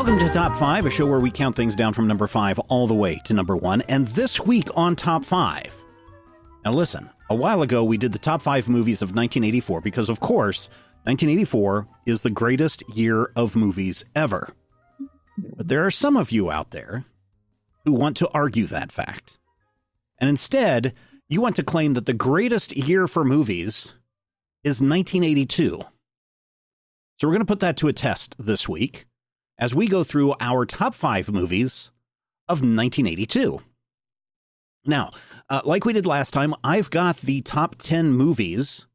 Welcome to Top 5, a show where we count things down from number 5 all the way to number 1. And this week on Top 5, now listen, a while ago we did the top 5 movies of 1984 because, of course, 1984 is the greatest year of movies ever. But there are some of you out there who want to argue that fact. And instead, you want to claim that the greatest year for movies is 1982. So we're going to put that to a test this week as we go through our top 5 movies of 1982. Now, like we did last time, I've got the top 10 movies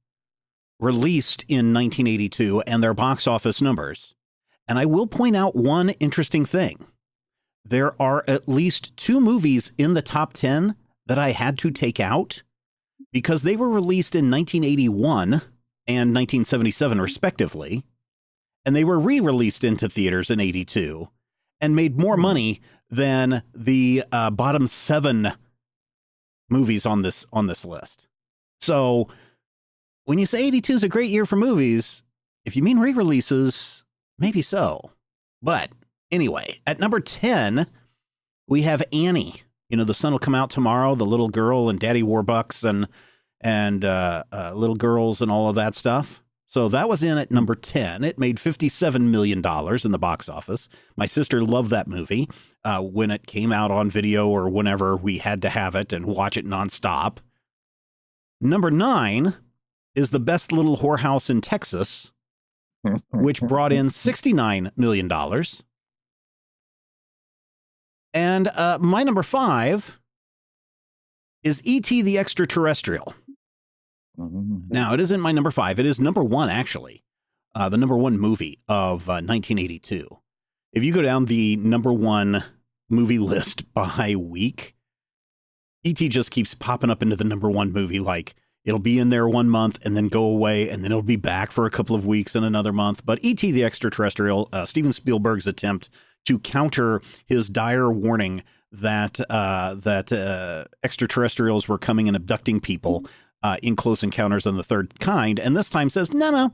released in 1982 and their box office numbers. And I will point out one interesting thing. There are at least 2 movies in the top 10 that I had to take out because they were released in 1981 and 1977, respectively. And they were re-released into theaters in 82 and made more money than the bottom 7 movies on this list. So when you say 82 is a great year for movies, if you mean re-releases, maybe so. But anyway, at number 10, we have Annie. You know, the sun will come out tomorrow, the little girl and Daddy Warbucks and little girls and all of that stuff. So that was in at number 10. It made $57 million in the box office. My sister loved that movie. When it came out on video or whenever, we had to have it and watch it nonstop. Number 9 is The Best Little Whorehouse in Texas, which brought in $69 million. And my number 5 is E.T. the Extraterrestrial. Now, it isn't my number 5. It is number 1, actually. The number 1 movie of 1982. If you go down the number 1 movie list by week, E.T. just keeps popping up into the number 1 movie. Like, it'll be in there 1 month and then go away, and then it'll be back for a couple of weeks and another month. But E.T. the Extraterrestrial, Steven Spielberg's attempt to counter his dire warning that extraterrestrials were coming and abducting people in Close Encounters of the Third Kind, and this time says, no,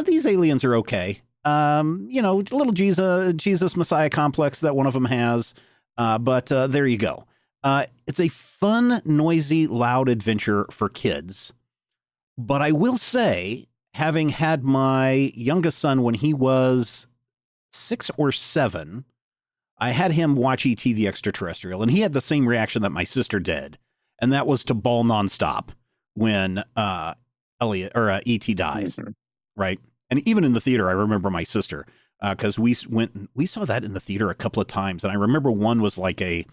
these aliens are okay. You know, a little Jesus Messiah complex that one of them has, but there you go. It's a fun, noisy, loud adventure for kids. But I will say, having had my youngest son when he was 6 or 7, I had him watch E.T. the Extraterrestrial, and he had the same reaction that my sister did, and that was to bawl nonstop when E.T. dies, right? And even in the theater, I remember my sister, because we saw that in the theater a couple of times, and I remember one was like a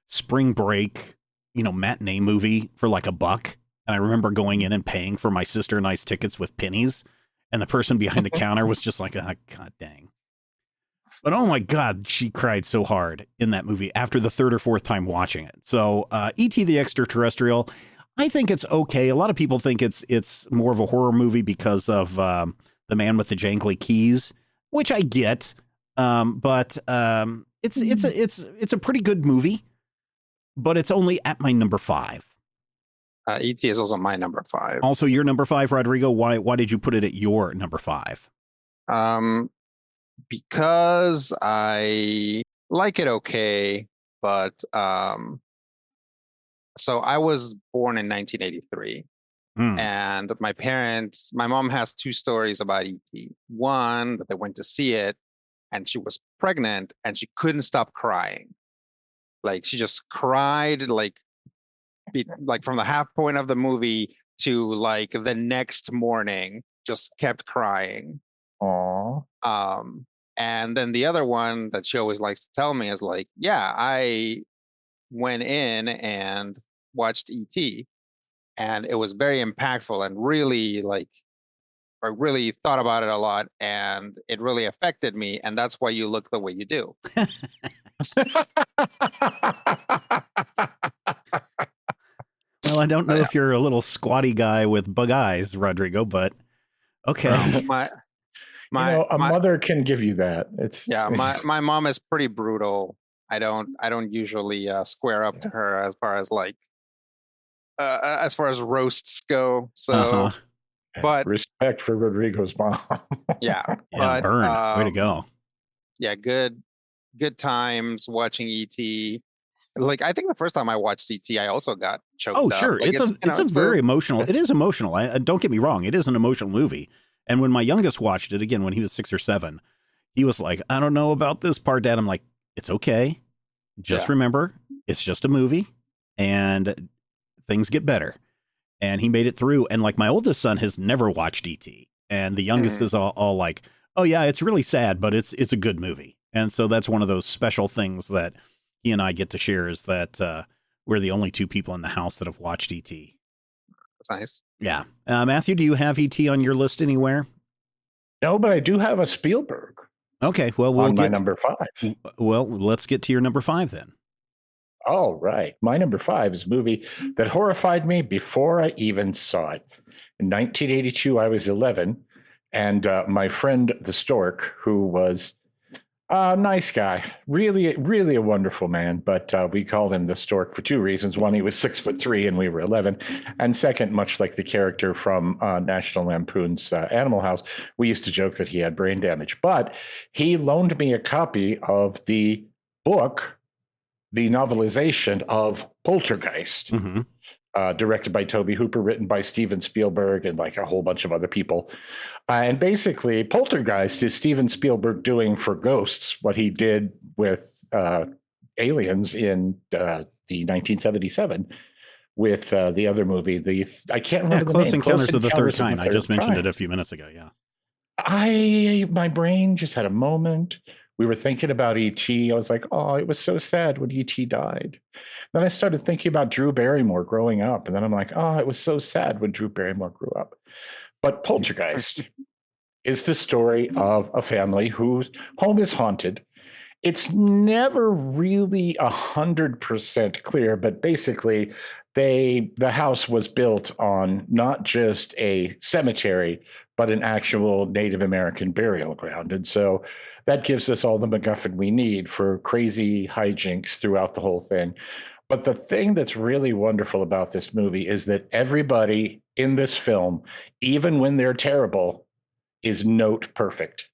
spring break, matinee movie for like $1, and I remember going in and paying for my sister and I's tickets with pennies, and the person behind the counter was just like, oh, God dang. But oh my God, she cried so hard in that movie after the 3rd or 4th time watching it. So E.T. the Extraterrestrial, I think it's okay. A lot of people think it's more of a horror movie because of the man with the jangly keys, which I get. But it's a pretty good movie, but it's only at my number 5. E.T. is also my number 5. Also your number 5, Rodrigo. Why did you put it at your number 5? Because I like it okay, but so I was born in 1983, and my mom has 2 stories about E.T. One, that they went to see it, and she was pregnant, and she couldn't stop crying. Like, she just cried, like from the half point of the movie to like the next morning, just kept crying. Aww. And then the other one that she always likes to tell me is like, yeah, I went in and watched E.T. and it was very impactful and really I really thought about it a lot and it really affected me. And that's why you look the way you do. Well, I don't know if you're a little squatty guy with bug eyes, Rodrigo, but okay. A mother can give you that. My mom is pretty brutal. I don't usually square up to her as far as roasts go. So, but respect for Rodrigo's mom. Yeah, but, burn. Way to go. Yeah, good good times watching E.T. Like, I think the first time I watched E.T., I also got choked up. Oh, sure. Like, it's a very emotional. It is emotional. Don't get me wrong. It is an emotional movie. And when my youngest watched it, again, when he was 6 or 7, he was like, I don't know about this part, Dad. I'm like, it's okay. Just remember, it's just a movie and things get better. And he made it through. And like my oldest son has never watched E.T. And the youngest is all like, oh, yeah, it's really sad, but it's a good movie. And so that's one of those special things that he and I get to share, is that we're the only 2 people in the house that have watched E.T. That's nice. Yeah. Matthew, do you have E.T. on your list anywhere? No, but I do have a Spielberg. Okay. Well, we'll on get my number 5. Well, let's get to your number 5 then. All right. My number 5 is a movie that horrified me before I even saw it. In 1982, I was 11, and my friend, the Stork, who was a nice guy, really, really a wonderful man, but we called him the Stork for 2 reasons. One, he was 6'3" and we were 11. And second, much like the character from National Lampoon's Animal House, we used to joke that he had brain damage. But he loaned me a copy of the book, the novelization of Poltergeist, directed by Tobe Hooper, written by Steven Spielberg and like a whole bunch of other people. And basically, Poltergeist is Steven Spielberg doing for Ghosts what he did with Aliens in the 1977 with the other movie. I can't remember the Close name. Encounters of the Third Kind. I just mentioned it a few minutes ago. Yeah. My brain just had a moment. We were thinking about E.T. I was like, oh, it was so sad when E.T. died. Then I started thinking about Drew Barrymore growing up. And then I'm like, oh, it was so sad when Drew Barrymore grew up. But Poltergeist is the story of a family whose home is haunted. It's never really 100% clear, but basically the house was built on not just a cemetery, but an actual Native American burial ground. And so that gives us all the MacGuffin we need for crazy hijinks throughout the whole thing. But the thing that's really wonderful about this movie is that everybody in this film, even when they're terrible, is note perfect.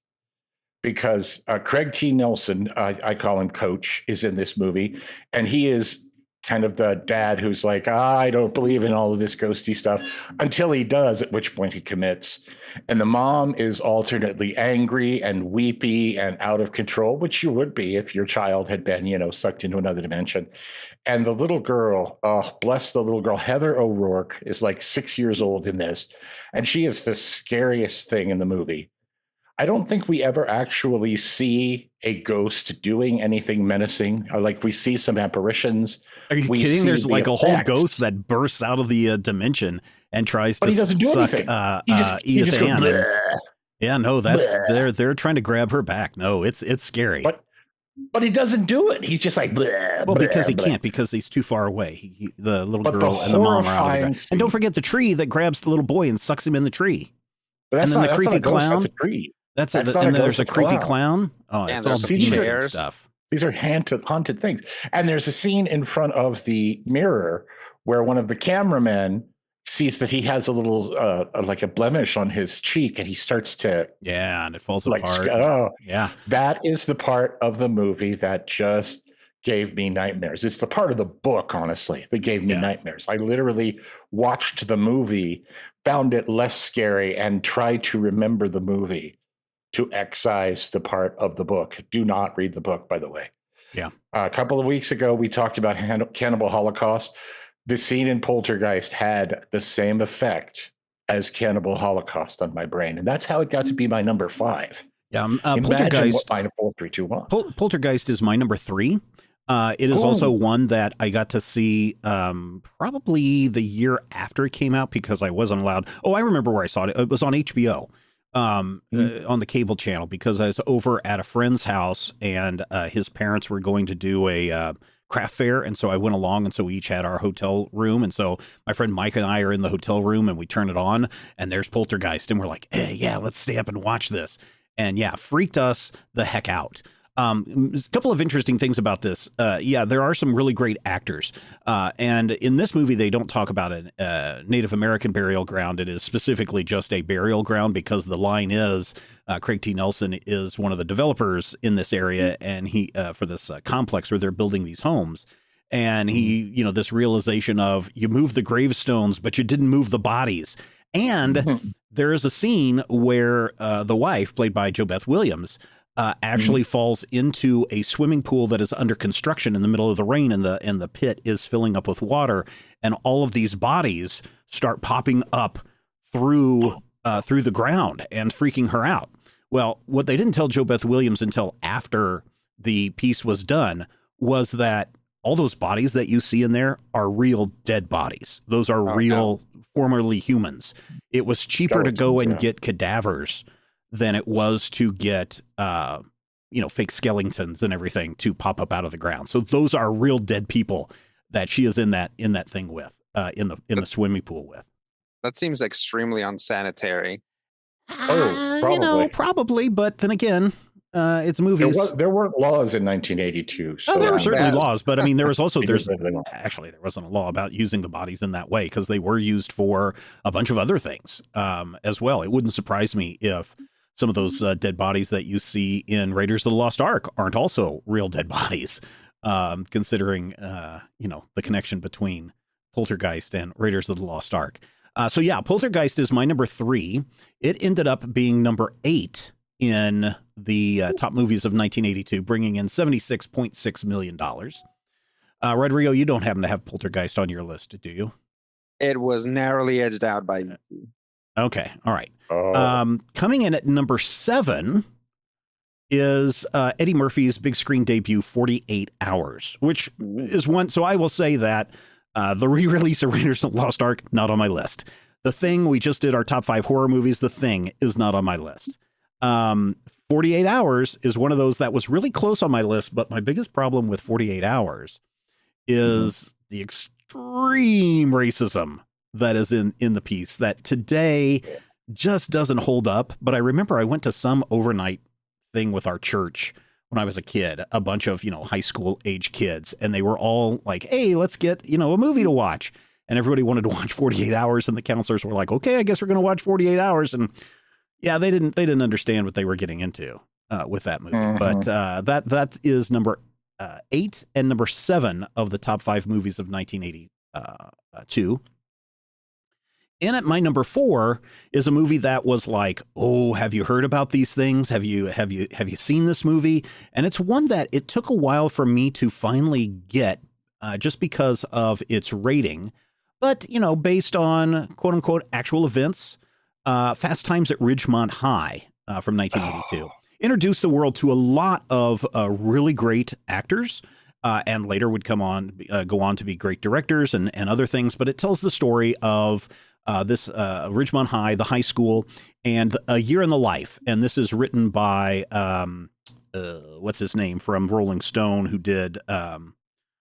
Because Craig T. Nelson, I call him Coach, is in this movie, and he is kind of the dad who's like, I don't believe in all of this ghosty stuff, until he does, at which point he commits. And the mom is alternately angry and weepy and out of control, which you would be if your child had been, sucked into another dimension. And the little girl, oh, bless the little girl, Heather O'Rourke, is like 6 years old in this, and she is the scariest thing in the movie. I don't think we ever actually see a ghost doing anything menacing. Or like we see some apparitions. Are you kidding? There's like a whole ghost that bursts out of the dimension and tries to suck Edith Ann. Yeah, no, they're trying to grab her back. No, it's scary. But he doesn't do it. He's just like, bleh, well, because he bleh. Can't, because he's too far away. The little girl and the mom are out of the ground. And don't forget the tree that grabs the little boy and sucks him in the tree. And then the creepy clown. That's a tree. And there's a creepy clown. Oh, it's all demons and stuff. These are haunted things. And there's a scene in front of the mirror where one of the cameramen sees that he has a little like a blemish on his cheek, and he starts to and it falls apart. That is the part of the movie that just gave me nightmares. It's the part of the book, honestly, that gave me nightmares. I literally watched the movie, found it less scary, and tried to remember the movie to excise the part of the book. Do not read the book, by the way. Yeah. A couple of weeks ago, we talked about Cannibal Holocaust. The scene in Poltergeist had the same effect as Cannibal Holocaust on my brain. And that's how it got to be my number 5. Yeah. Poltergeist. What 4, 3, 2, 1. Poltergeist is my number 3. It is also one that I got to see probably the year after it came out, because I wasn't allowed. Oh, I remember where I saw it. It was on HBO. On the cable channel, because I was over at a friend's house, and his parents were going to do a craft fair, and so I went along, and so we each had our hotel room, and so my friend Mike and I are in the hotel room, and we turn it on, and there's Poltergeist, and we're like, hey, yeah, let's stay up and watch this. And freaked us the heck out. A couple of interesting things about this. Yeah, there are some really great actors. And in this movie, they don't talk about a Native American burial ground. It is specifically just a burial ground because the line is Craig T. Nelson is one of the developers in this area and he for this complex where they're building these homes. And he, this realization of you move the gravestones, but you didn't move the bodies. And there is a scene where the wife, played by JoBeth Williams, actually falls into a swimming pool that is under construction in the middle of the rain, and the pit is filling up with water, and all of these bodies start popping up through the ground and freaking her out. Well, what they didn't tell JoBeth Williams until after the piece was done was that all those bodies that you see in there are real dead bodies. Those are formerly humans. It was cheaper to go and get cadavers than it was to get, fake skeletons and everything to pop up out of the ground. So those are real dead people that she is in that thing with, in the swimming pool with. That seems extremely unsanitary. Probably. Probably. But then again, it's movies. There weren't laws in 1982. So there were certainly laws, but I mean, there was also there wasn't a law about using the bodies in that way because they were used for a bunch of other things as well. It wouldn't surprise me if some of those dead bodies that you see in Raiders of the Lost Ark aren't also real dead bodies, considering, the connection between Poltergeist and Raiders of the Lost Ark. So yeah, Poltergeist is my number 3. It ended up being number 8 in the top movies of 1982, bringing in $76.6 million. Rodrigo, you don't happen to have Poltergeist on your list, do you? It was narrowly edged out by E.T. Okay. All right. Coming in at number 7 is Eddie Murphy's big screen debut, 48 Hours, which is one. So I will say that the re-release of Raiders of the Lost Ark, not on my list. The Thing, we just did our top 5 horror movies. The Thing is not on my list. 48 Hours is one of those that was really close on my list. But my biggest problem with 48 Hours is the extreme racism that is in the piece that today just doesn't hold up. But I remember I went to some overnight thing with our church when I was a kid, a bunch of, high school age kids, and they were all like, hey, let's get, a movie to watch. And everybody wanted to watch 48 Hours. And the counselors were like, okay, I guess we're going to watch 48 Hours. And yeah, they didn't understand what they were getting into with that movie. But that is number 8 and number 7 of the top 5 movies of 1982. In at my number 4 is a movie that was like, oh, have you heard about these things? Have you seen this movie? And it's one that it took a while for me to finally get, just because of its rating. But, based on quote unquote actual events, Fast Times at Ridgemont High from 1982 introduced the world to a lot of really great actors. And later would go on to be great directors and other things. But it tells the story of this Ridgemont High, the high school, and A Year in the Life. And this is written by, what's his name from Rolling Stone, who did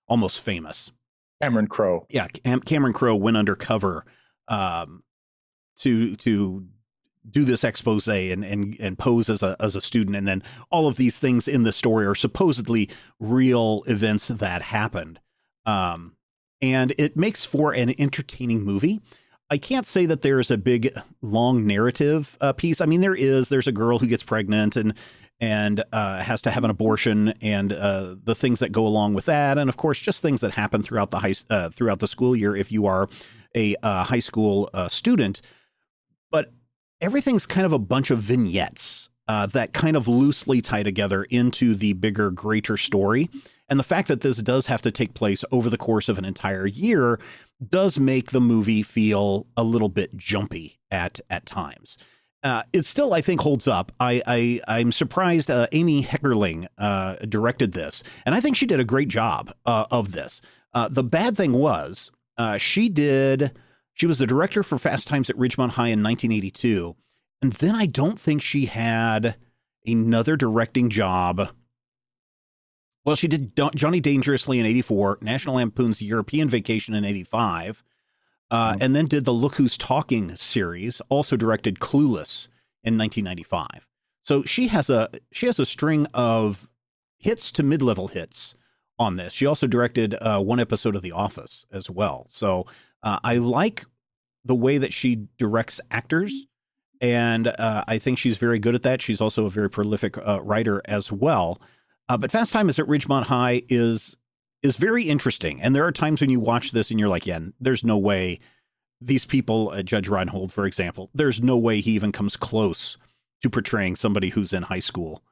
Almost Famous. Cameron Crowe. Yeah, Cameron Crowe went undercover to do this expose and pose as a student. And then all of these things in the story are supposedly real events that happened. And it makes for an entertaining movie. I can't say that there's a big, long narrative piece. I mean, there's a girl who gets pregnant and has to have an abortion and the things that go along with that. And of course, just things that happen throughout the school year if you are a high school student. But everything's kind of a bunch of vignettes that kind of loosely tie together into the bigger, greater story. And the fact that this does have to take place over the course of an entire year does make the movie feel a little bit jumpy at times. It still, I think, holds up. I'm surprised Amy Heckerling directed this, and I think she did a great job of this. The bad thing was she was the director for Fast Times at Ridgemont High in 1982, and then I don't think she had another directing job. Well, she did Johnny Dangerously in 84, National Lampoon's European Vacation in 85, and then did the Look Who's Talking series, also directed Clueless in 1995. So she has a string of hits to mid-level hits on this. She also directed one episode of The Office as well. So I like the way that she directs actors, and I think she's very good at that. She's also a very prolific writer as well. But Fast Times at Ridgemont High is very interesting. And there are times when you watch this and you're like, yeah, there's no way these people, Judge Reinhold, for example, there's no way he even comes close to portraying somebody who's in high school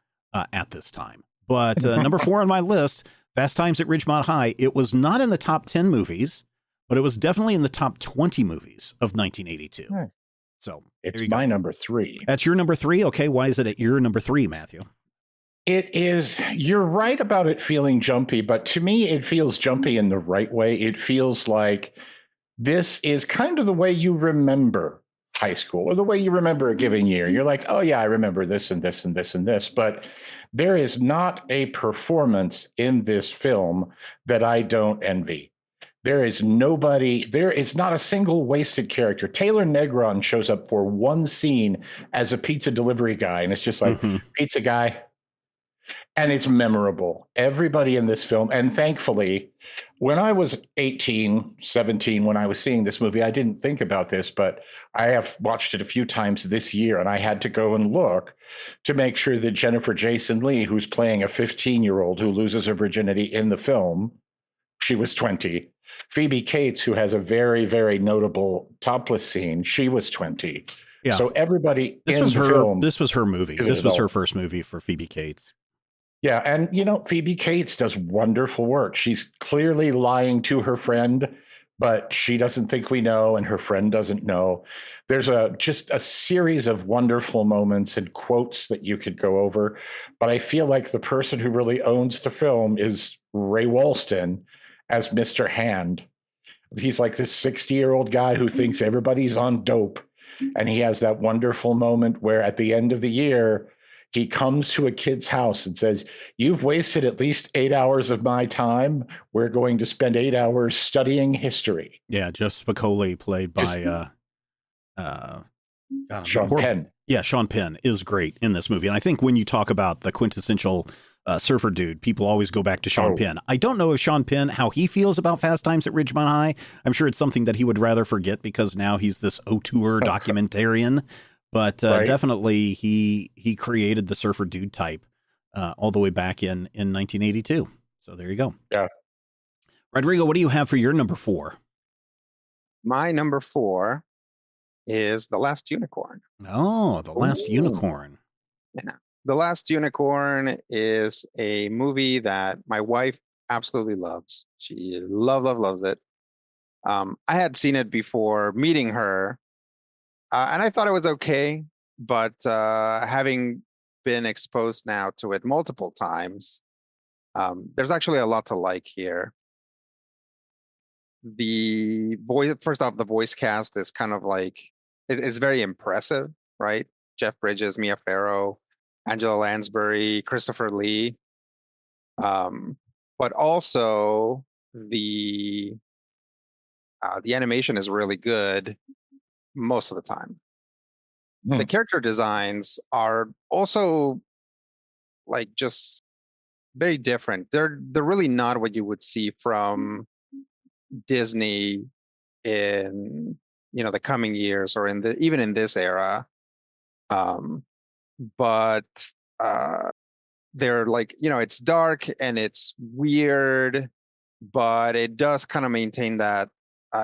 at this time. But number 4 on my list, Fast Times at Ridgemont High, it was not in the top 10 movies, but it was definitely in the top 20 movies of 1982. Right. So it's my number 3. That's your number 3? Okay, why is it at your number 3, Matthew? It is, you're right about it feeling jumpy, but to me, it feels jumpy in the right way. It feels like this is kind of the way you remember high school, or the way you remember a given year. You're like, oh yeah, I remember this and this and this and this, but there is not a performance in this film that I don't envy. There is not a single wasted character. Taylor Negron shows up for one scene as a pizza delivery guy, and it's just like, pizza guy. And it's memorable. Everybody in this film, and thankfully, when I was 18, 17, when I was seeing this movie, I didn't think about this, but I have watched it a few times this year, and I had to go and look to make sure that Jennifer Jason Leigh, who's playing a 15-year-old who loses her virginity in the film, she was 20. Phoebe Cates, who has a very, very notable topless scene, she was 20. Yeah. So everybody in the film. This was her movie. This was her first movie for Phoebe Cates. Yeah, and Phoebe Cates does wonderful work. She's clearly lying to her friend, but she doesn't think we know, and her friend doesn't know. There's just a series of wonderful moments and quotes that you could go over, but I feel like the person who really owns the film is Ray Walston as Mr. Hand. He's like this 60-year-old guy who thinks everybody's on dope, and he has that wonderful moment where at the end of the year, he comes to a kid's house and says, "You've wasted at least 8 hours of my time. We're going to spend 8 hours studying history." Yeah, Jeff Spicoli, played by Sean Penn. Yeah, Sean Penn is great in this movie. And I think when you talk about the quintessential surfer dude, people always go back to Sean Penn. I don't know if Sean Penn, how he feels about Fast Times at Ridgemont High. I'm sure it's something that he would rather forget because now he's this auteur documentarian. But definitely he created the surfer dude type all the way back in 1982. So there you go. Yeah. Rodrigo, what do you have for your number 4? My number 4 is The Last Unicorn. Oh, The Last Unicorn. Yeah. The Last Unicorn is a movie that my wife absolutely loves. She loves it. I had seen it before meeting her. And I thought it was okay, but having been exposed now to it multiple times, there's actually a lot to like here. First off, the voice cast is kind of like, it's very impressive, right? Jeff Bridges, Mia Farrow, Angela Lansbury, Christopher Lee. But also the animation is really good most of the time. The character designs are also like just very different. They're really not what you would see from Disney in the coming years or even in this era. But they're like, it's dark and it's weird, but it does kind of maintain that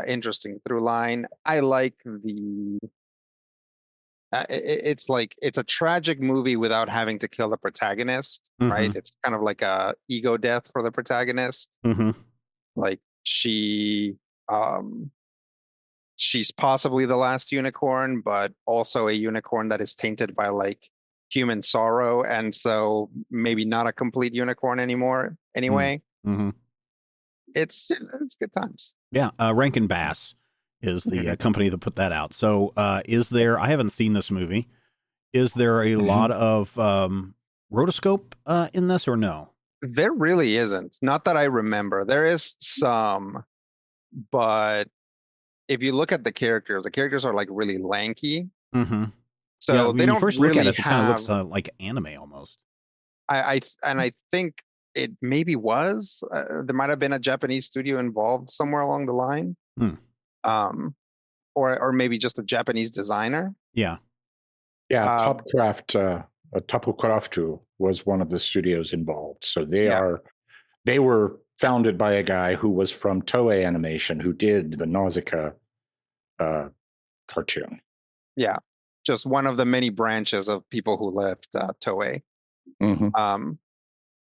interesting through line. I like it's like it's a tragic movie without having to kill the protagonist, right? It's kind of like a ego death for the protagonist. Like she's possibly the last unicorn, but also a unicorn that is tainted by like human sorrow, and so maybe not a complete unicorn anymore anyway. It's good times. Yeah, Rankin Bass is the company that put that out. So is there, I haven't seen this movie, is there a lot of rotoscope in this or no? There really isn't. Not that I remember. There is some, but if you look at the characters are like really lanky. So yeah, they don't first really look at it, have, it kind of looks like anime almost. I think it maybe was. There might have been a Japanese studio involved somewhere along the line. Um, or maybe just a Japanese designer. Yeah. Yeah, Topcraft was one of the studios involved. So they were founded by a guy who was from Toei Animation, who did the Nausicaa cartoon. Yeah, just one of the many branches of people who left Toei. Mm-hmm.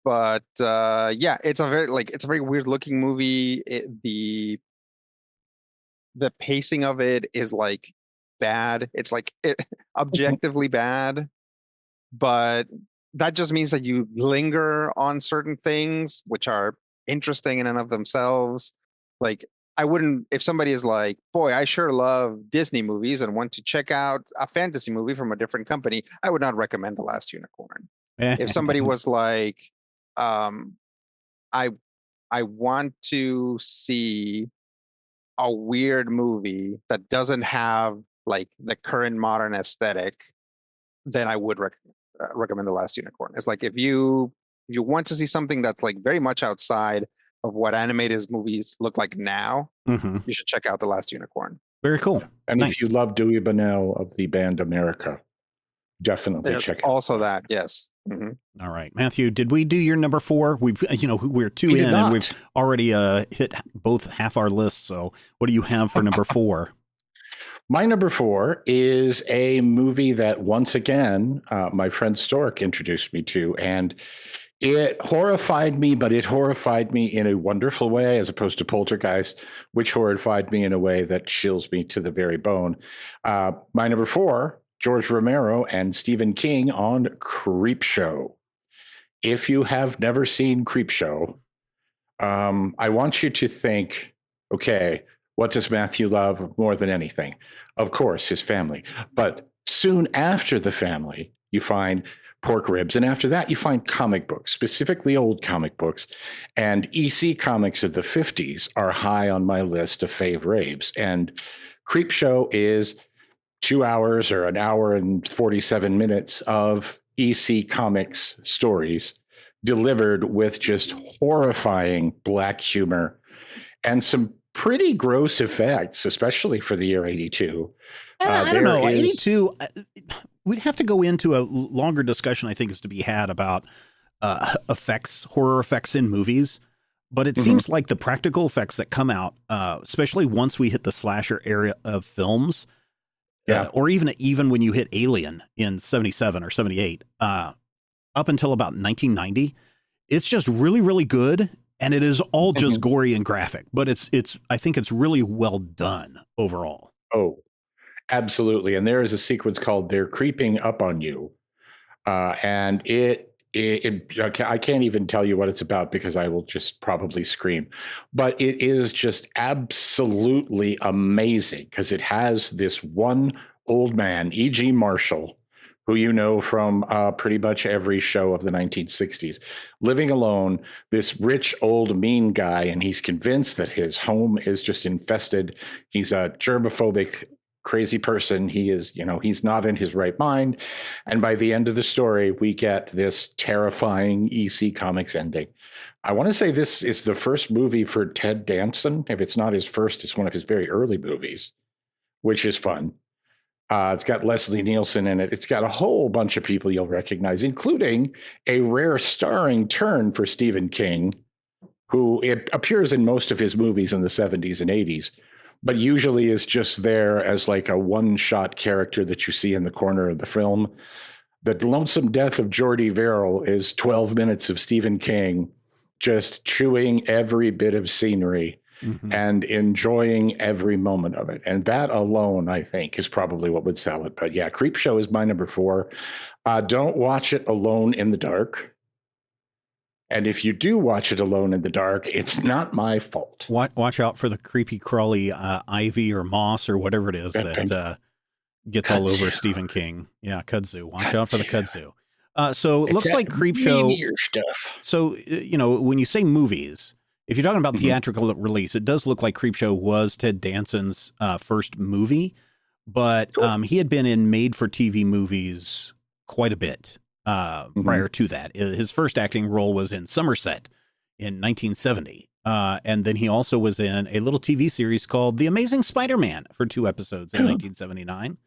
But yeah, it's a very weird looking movie. The pacing of it is like bad. It's like objectively bad, but that just means that you linger on certain things which are interesting in and of themselves. Like, I wouldn't, if somebody is like, boy, I sure love Disney movies and want to check out a fantasy movie from a different company, I would not recommend The Last Unicorn. If somebody was like, I want to see a weird movie that doesn't have like the current modern aesthetic, then I would recommend The Last Unicorn. It's like, if you want to see something that's like very much outside of what animated movies look like now, you should check out The Last Unicorn. Very cool. And nice. If you love Dewey Bunnell of the band America, definitely check it out. Also that, yes. All right, Matthew, did we do your number 4? We're 2 in and we've already hit both half our list. So what do you have for number 4? My number 4 is a movie that once again, my friend Stork introduced me to, and it horrified me, but it horrified me in a wonderful way, as opposed to Poltergeist, which horrified me in a way that chills me to the very bone. My number 4, George Romero and Stephen King on Creepshow. If you have never seen Creepshow, I want you to think, okay, what does Matthew love more than anything? Of course, his family. But soon after the family, you find pork ribs. And after that, you find comic books, specifically old comic books. And EC comics of the 50s are high on my list of fave raves. And Creepshow is 2 hours or an hour and 47 minutes of EC Comics stories delivered with just horrifying black humor and some pretty gross effects, especially for the year 82. I don't know. 82, we'd have to go into a longer discussion, I think, is to be had about horror effects in movies. But it seems like the practical effects that come out, especially once we hit the slasher area of films, or even when you hit Alien in 77 or 78, up until about 1990, it's just really, really good. And it is all just gory and graphic, but I think it's really well done overall. Oh, absolutely. And there is a sequence called "They're Creeping Up on You," and I can't even tell you what it's about because I will just probably scream. But it is just absolutely amazing because it has this one old man, E.G. Marshall, who you know from pretty much every show of the 1960s, living alone, this rich, old, mean guy, and he's convinced that his home is just infested. He's a germophobic, crazy person. He is, he's not in his right mind. And by the end of the story, we get this terrifying EC Comics ending. I want to say this is the first movie for Ted Danson. If it's not his first, it's one of his very early movies, which is fun. It's got Leslie Nielsen in it. It's got a whole bunch of people you'll recognize, including a rare starring turn for Stephen King, who it appears in most of his movies in the 70s and 80s, but usually is just there as like a one-shot character that you see in the corner of the film. The Lonesome Death of Jordy Verrill is 12 minutes of Stephen King just chewing every bit of scenery and enjoying every moment of it. And that alone, I think, is probably what would sell it. But yeah, Creepshow is my number 4. Don't watch it alone in the dark. And if you do watch it alone in the dark, it's not my fault. Watch out for the creepy crawly ivy or moss or whatever it is that gets all over Stephen King. Yeah, kudzu. Watch out for the kudzu. So it looks like Creepshow. Stuff. So, when you say movies, if you're talking about theatrical release, it does look like Creepshow was Ted Danson's first movie, but he had been in made-for-TV movies quite a bit. prior to that. His first acting role was in Somerset in 1970. And then he also was in a little TV series called The Amazing Spider-Man for 2 episodes in 1979.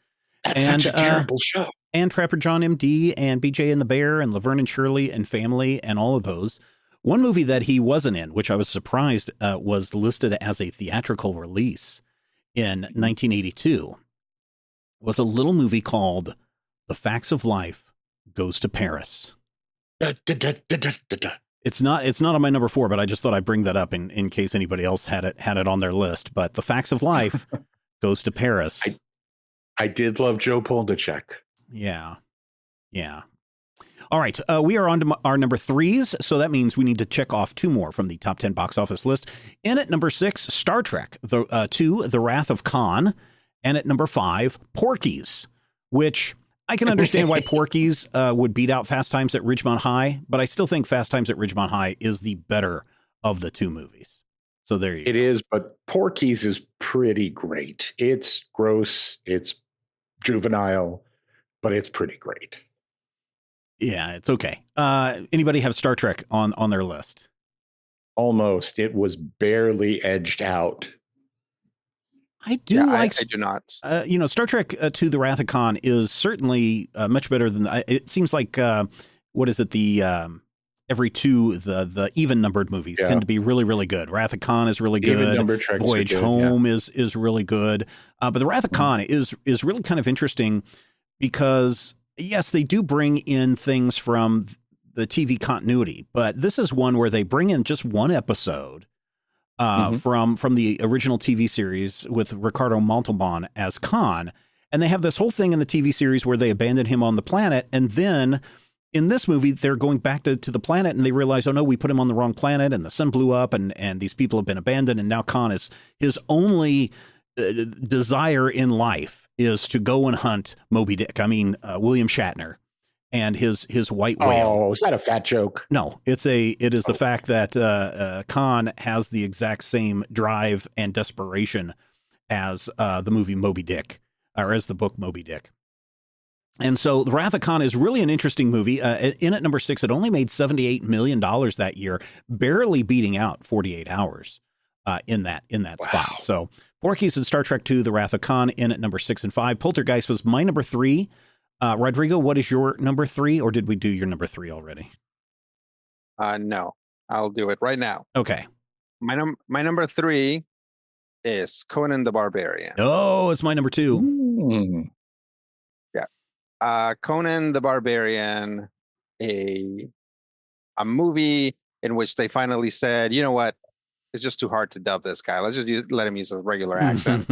That's such a terrible show. And Trapper John M.D. and BJ and the Bear and Laverne and Shirley and Family and all of those. One movie that he wasn't in, which I was surprised was listed as a theatrical release in 1982, was a little movie called The Facts of Life Goes to Paris. It's not on my number 4, but I just thought I'd bring that up in case anybody else had it on their list. But The Facts of Life Goes to Paris. I did love Joe Polnicek. Yeah. All right. We are on to our number 3s. So that means we need to check off 2 more from the top 10 box office list. In at number 6, Star Trek 2, The Wrath of Khan. And at number 5, Porky's, which I can understand why Porky's would beat out Fast Times at Ridgemont High, but I still think Fast Times at Ridgemont High is the better of the 2 movies. So there you go. It is, but Porky's is pretty great. It's gross, it's juvenile, but it's pretty great. Yeah, it's okay. Anybody have Star Trek on their list? Almost. It was barely edged out. I do I do not. Star Trek 2, The Wrath of Khan is certainly much better than it seems like. What is it? The every 2 the even numbered movies tend to be really, really good. Wrath of Khan is really good. Voyage Home is really good. But The Wrath of Khan is really kind of interesting because yes, they do bring in things from the TV continuity, but this is one where they bring in just one episode from the original TV series with Ricardo Montalban as Khan. And they have this whole thing in the TV series where they abandon him on the planet. And then in this movie, they're going back to the planet and they realize, oh no, we put him on the wrong planet and the sun blew up and these people have been abandoned. And now Khan is his only desire in life is to go and hunt Moby Dick. William Shatner and his white whale. Oh, is that a fat joke? No, it is the fact that Khan has the exact same drive and desperation as the movie Moby Dick, or as the book Moby Dick. And so The Wrath of Khan is really an interesting movie. In at number 6, it only made $78 million that year, barely beating out 48 Hours in that spot. So Porky's and Star Trek 2, The Wrath of Khan in at number 6 and 5. Poltergeist was my number 3. Rodrigo, what is your number 3, or did we do your number 3 already? No, I'll do it right now. Okay. My number 3 is Conan the Barbarian. Oh, it's my number 2. Mm. Yeah. Conan the Barbarian, a movie in which they finally said, you know what? It's just too hard to dub this guy. Let's just let him use a regular accent.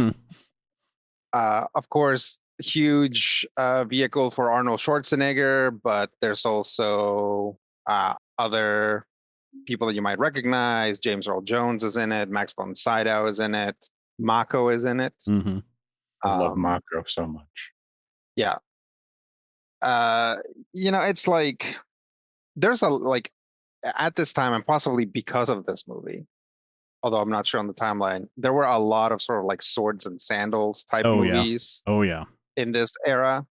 Of course, huge vehicle for Arnold Schwarzenegger, but there's also other people that you might recognize. James Earl Jones is in it. Max von Sydow is in it. Mako is in it. Mm-hmm. I love Mako so much. Yeah. It's like there's at this time, and possibly because of this movie, although I'm not sure on the timeline, there were a lot of sort of like swords and sandals type movies. Oh yeah. In this era,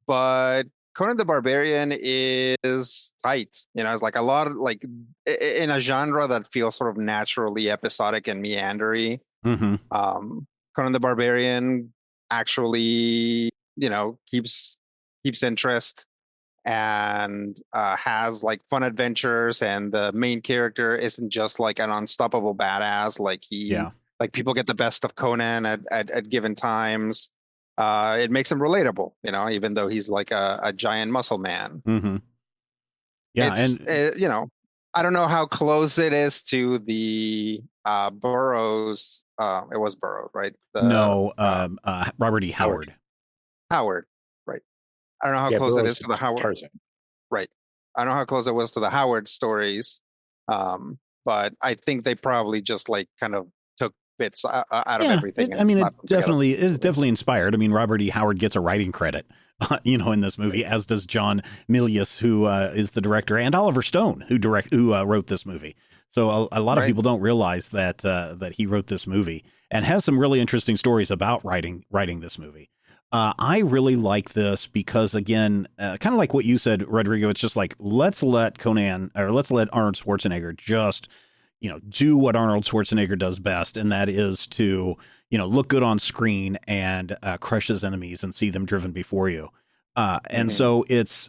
but Conan the Barbarian is tight. It's like a lot of like in a genre that feels sort of naturally episodic and meandery. Mm-hmm. Conan the Barbarian actually, keeps interest and has like fun adventures, and the main character isn't just like an unstoppable badass. Like like people get the best of Conan at given times. It makes him relatable, even though he's like a giant muscle man. Mm-hmm. Yeah, I don't know how close it is to the Burroughs. It was Burroughs, right? Robert E. Howard. Howard, right? I don't know how close it is to the Howard. Tarzan. Right. I don't know how close it was to the Howard stories, but I think they probably just like kind of took bits out of everything. It definitely is inspired. Robert E. Howard gets a writing credit, in this movie, as does John Milius, who is the director, and Oliver Stone, who wrote this movie. So a lot of people don't realize that he wrote this movie and has some really interesting stories about writing this movie. I really like this because, again, kind of like what you said, Rodrigo, it's just like, let's let Arnold Schwarzenegger just, do what Arnold Schwarzenegger does best. And that is to, look good on screen and crush his enemies and see them driven before you. And so it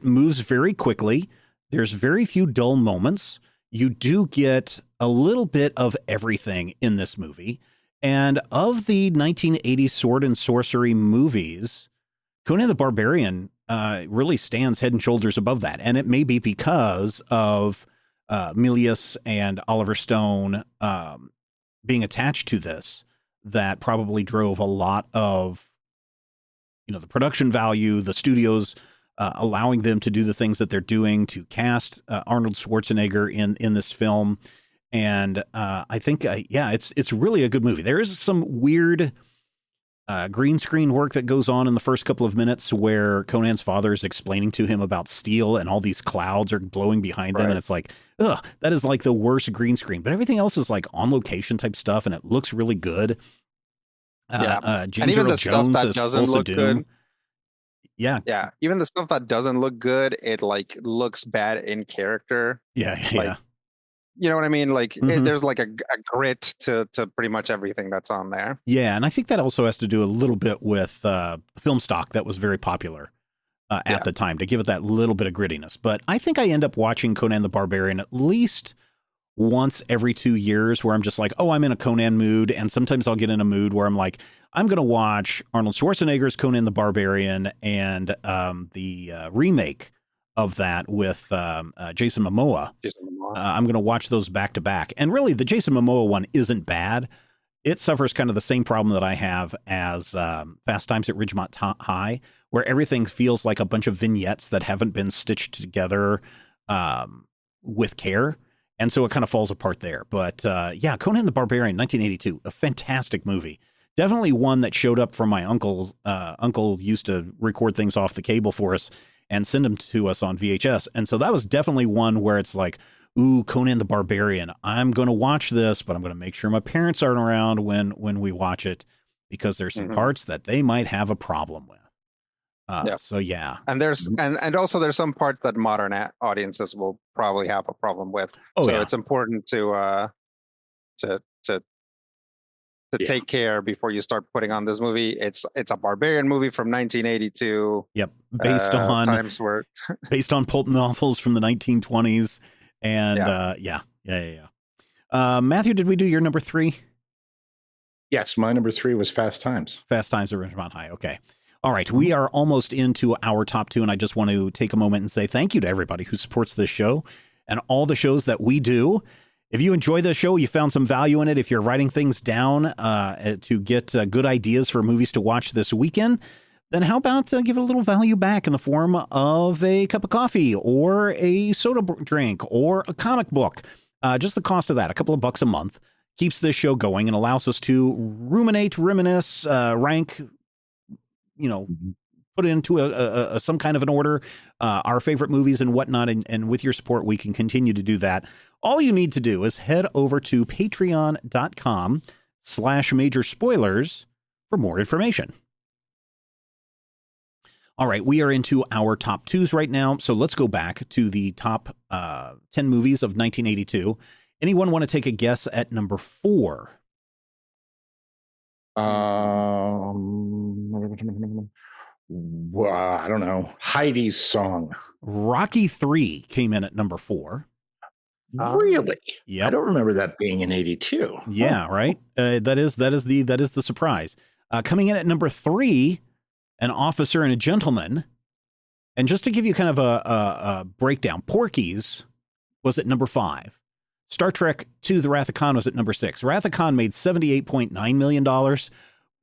moves very quickly. There's very few dull moments. You do get a little bit of everything in this movie. And of the 1980 sword and sorcery movies, Conan the Barbarian really stands head and shoulders above that. And it may be because of Milius and Oliver Stone being attached to this that probably drove a lot of, the production value, the studios allowing them to do the things that they're doing, to cast Arnold Schwarzenegger in this film. And I think, it's really a good movie. There is some weird green screen work that goes on in the first couple of minutes where Conan's father is explaining to him about steel and all these clouds are blowing behind them. And it's like, ugh, that is like the worst green screen. But everything else is like on location type stuff, and it looks really good. James and even Earl the Jones stuff that doesn't look good. Yeah. Even the stuff that doesn't look good, it like looks bad in character. Yeah. You know what I mean? Like there's like a grit to pretty much everything that's on there. Yeah, and I think that also has to do a little bit with film stock that was very popular at the time to give it that little bit of grittiness. But I think I end up watching Conan the Barbarian at least once every 2 years where I'm just like, oh, I'm in a Conan mood. And sometimes I'll get in a mood where I'm like, I'm going to watch Arnold Schwarzenegger's Conan the Barbarian and the remake of that with Jason Momoa. I'm going to watch those back to back. And really, the Jason Momoa one isn't bad. It suffers kind of the same problem that I have as Fast Times at Ridgemont High, where everything feels like a bunch of vignettes that haven't been stitched together with care. And so it kind of falls apart there. But Conan the Barbarian, 1982, a fantastic movie. Definitely one that showed up from my uncle. Uncle used to record things off the cable for us and send them to us on VHS. And so that was definitely one where it's like, ooh, Conan the Barbarian. I'm going to watch this, but I'm going to make sure my parents aren't around when we watch it, because there's some parts that they might have a problem with. So yeah. And there's and also there's some parts that modern audiences will probably have a problem with. It's important to take care before you start putting on this movie. It's a barbarian movie from 1982. Yep, based on pulp novels from the 1920s. And Matthew, did we do your number 3? Yes, my number 3 was Fast Times. Fast Times at Ridgemont High. Okay. All right. We are almost into our top 2, and I just want to take a moment and say thank you to everybody who supports this show and all the shows that we do. If you enjoy the show, you found some value in it, if you're writing things down to get good ideas for movies to watch this weekend, then how about give it a little value back in the form of a cup of coffee or a soda drink or a comic book? Just the cost of that, a couple of bucks a month, keeps this show going and allows us to ruminate, reminisce, rank, put into some kind of an order, our favorite movies and whatnot. And with your support, we can continue to do that. All you need to do is head over to patreon.com/major spoilers for more information. All right, we are into our top 2s right now. So let's go back to the top 10 movies of 1982. Anyone want to take a guess at number 4? I don't know. Heidi's Song. Rocky 3 came in at number 4. Really? Yeah. I don't remember that being in 82. Yeah, right. That is the surprise. Coming in at number 3, An Officer and a Gentleman. And just to give you kind of a breakdown, Porky's was at number 5. Star Trek II: The Wrath of Khan was at number 6. Wrath of Khan made $78.9 million.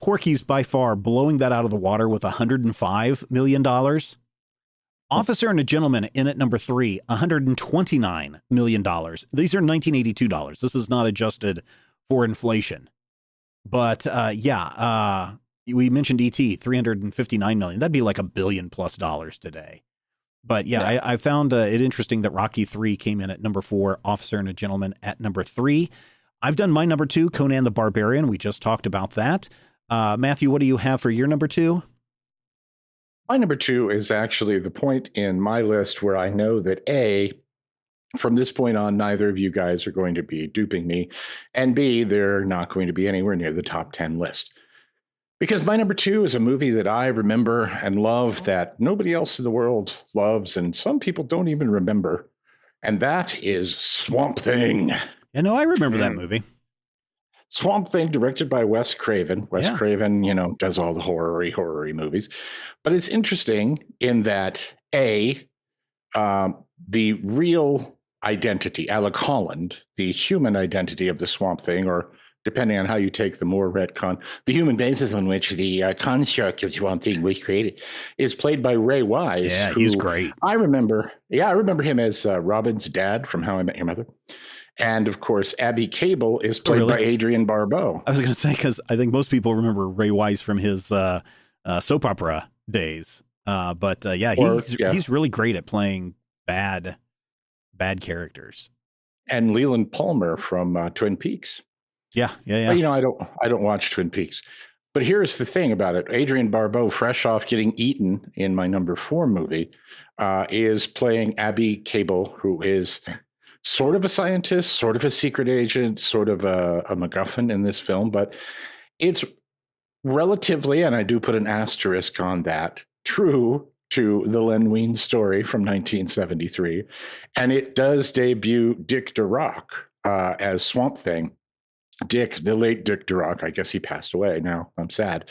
Porky's by far blowing that out of the water with $105 million. Officer and a Gentleman in at number 3, $129 million. These are 1982 dollars. This is not adjusted for inflation. But we mentioned E.T., $359 million. That'd be like $1 billion+ today. But I found it interesting that Rocky 3 came in at number 4, Officer and a Gentleman at number 3. I've done my number 2, Conan the Barbarian. We just talked about that. Matthew, what do you have for your number 2? My number 2 is actually the point in my list where I know that A, from this point on, neither of you guys are going to be duping me, and B, they're not going to be anywhere near the top 10 list. Because my number 2 is a movie that I remember and love that nobody else in the world loves, and some people don't even remember, and that is Swamp Thing. Yeah, no, I remember that movie. Swamp Thing, directed by Wes Craven. Wes Craven, does all the horror-y movies. But it's interesting in that, A, the real identity, Alec Holland, the human identity of the Swamp Thing, or depending on how you take the more retcon, the human basis on which the construct of Swamp Thing was created, is played by Ray Wise. Yeah, he's great. I remember him as Robin's dad from How I Met Your Mother. And of course, Abby Cable is played by Adrienne Barbeau. I was going to say, because I think most people remember Ray Wise from his soap opera days. But he's really great at playing bad characters. And Leland Palmer from Twin Peaks. Yeah. But, I don't watch Twin Peaks. But here's the thing about it. Adrienne Barbeau, fresh off getting eaten in my number 4 movie, is playing Abby Cable, who is sort of a scientist, sort of a secret agent, sort of a MacGuffin in this film. But it's relatively, and I do put an asterisk on that, true to the Len Wein story from 1973. And it does debut Dick Durock as Swamp Thing. Dick, the late Dick Durock, I guess he passed away now. I'm sad.